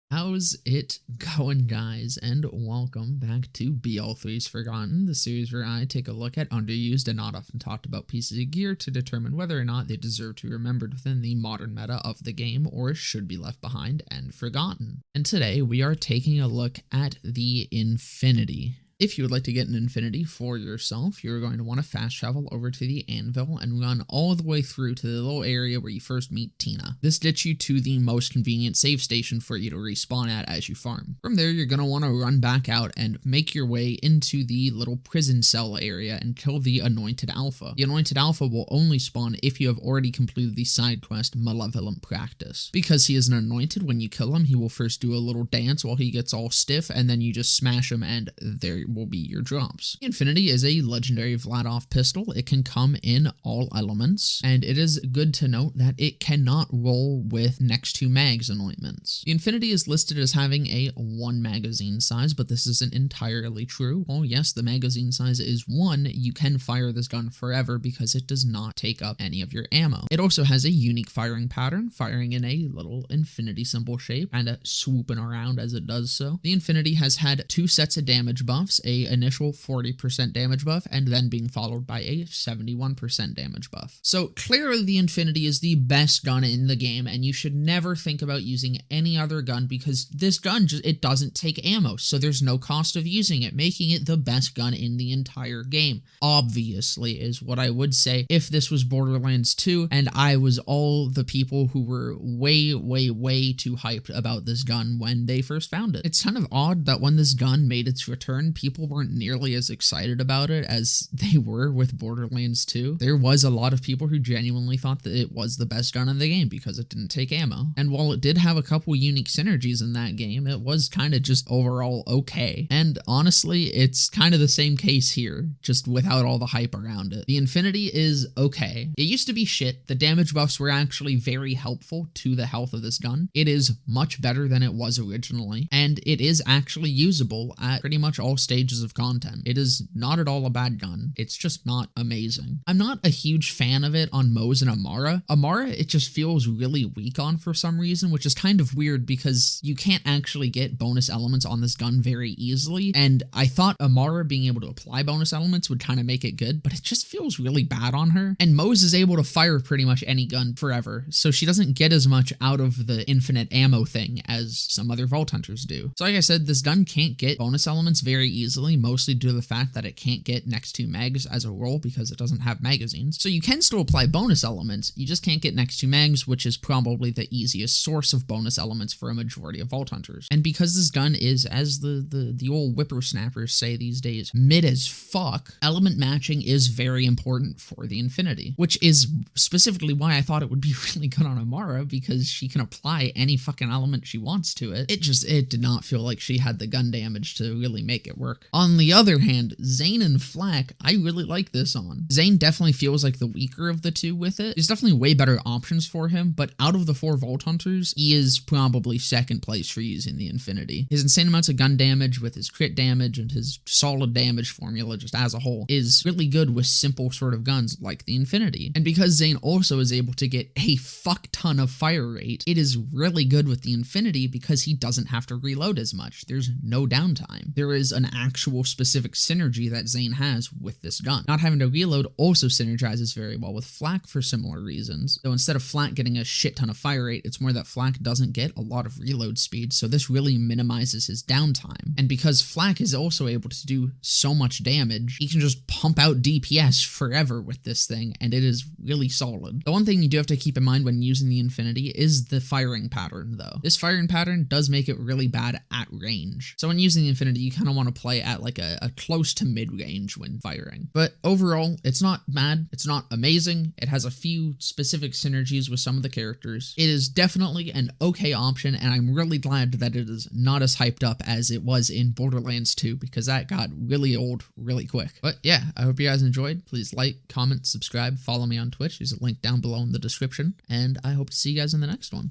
How's it going, guys? And welcome back to BL3's Forgotten, the series where I take a look at underused and not often talked about pieces of gear to determine whether or not they deserve to be remembered within the modern meta of the game or should be left behind and forgotten. And today we are taking a look at the Infinity. If you would like to get an Infinity for yourself, you're going to want to fast travel over to the Anvil and run all the way through to the little area where you first meet Tina. This gets you to the most convenient save station for you to respawn at as you farm. From there, you're going to want to run back out and make your way into the little prison cell area and kill the Anointed Alpha. The Anointed Alpha will only spawn if you have already completed the side quest Malevolent Practice. Because he is an Anointed, when you kill him, he will first do a little dance while he gets all stiff, and then you just smash him and there will be your drops. The Infinity is a legendary Vladof pistol. It can come in all elements, and it is good to note that it cannot roll with next to mags anointments. The Infinity is listed as having a 1 magazine size, but this isn't entirely true. While yes, the magazine size is 1, you can fire this gun forever because it does not take up any of your ammo. It also has a unique firing pattern, firing in a little infinity symbol shape and swooping around as it does so. The Infinity has had 2 sets of damage buffs, a initial 40% damage buff, and then being followed by a 71% damage buff. So clearly the Infinity is the best gun in the game, and you should never think about using any other gun because this gun it doesn't take ammo, so there's no cost of using it, making it the best gun in the entire game. Obviously is what I would say if this was Borderlands 2 and I was all the people who were way too hyped about this gun when they first found it. It's kind of odd that when this gun made its return, people weren't nearly as excited about it as they were with Borderlands 2. There was a lot of people who genuinely thought that it was the best gun in the game because it didn't take ammo. And while it did have a couple unique synergies in that game, it was kind of just overall okay. And honestly, it's kind of the same case here, just without all the hype around it. The Infinity is okay. It used to be shit. The damage buffs were actually very helpful to the health of this gun. It is much better than it was originally, and it is actually usable at pretty much all stages of content. It is not at all a bad gun. It's just not amazing. I'm not a huge fan of it on Moze and Amara. Amara, it just feels really weak on for some reason, which is kind of weird because you can't actually get bonus elements on this gun very easily, and I thought Amara being able to apply bonus elements would kind of make it good, but it just feels really bad on her. And Moze is able to fire pretty much any gun forever, so she doesn't get as much out of the infinite ammo thing as some other Vault Hunters do. So like I said, this gun can't get bonus elements very easily, mostly due to the fact that it can't get next to mags as a roll because it doesn't have magazines. So you can still apply bonus elements, you just can't get next to mags, which is probably the easiest source of bonus elements for a majority of Vault Hunters. And because this gun is, as the old whippersnappers say these days, mid as fuck, element matching is very important for the Infinity, which is specifically why I thought it would be really good on Amara, because she can apply any fucking element she wants to it. It did not feel like she had the gun damage to really make it work. On the other hand, Zane and Flak, I really like this on. Zane definitely feels like the weaker of the two with it. There's definitely way better options for him, but out of the 4 Vault Hunters, he is probably second place for using the Infinity. His insane amounts of gun damage with his crit damage and his solid damage formula just as a whole is really good with simple sort of guns like the Infinity. And because Zane also is able to get a fuck ton of fire rate, it is really good with the Infinity because he doesn't have to reload as much. There's no downtime. There is an actual specific synergy that Zane has with this gun. Not having to reload also synergizes very well with Flak for similar reasons. So instead of Flak getting a shit ton of fire rate, it's more that Flak doesn't get a lot of reload speed, so this really minimizes his downtime. And because Flak is also able to do so much damage, he can just pump out DPS forever with this thing, and it is really solid. The one thing you do have to keep in mind when using the Infinity is the firing pattern, though. This firing pattern does make it really bad at range. So when using the Infinity, you kind of want to play at like a close to mid-range when firing. But overall, it's not bad. It's not amazing. It has a few specific synergies with some of the characters. It is definitely an okay option, and I'm really glad that it is not as hyped up as it was in Borderlands 2, because that got really old really quick. But yeah, I hope you guys enjoyed. Please like, comment, subscribe, follow me on Twitch. There's a link down below in the description, and I hope to see you guys in the next one.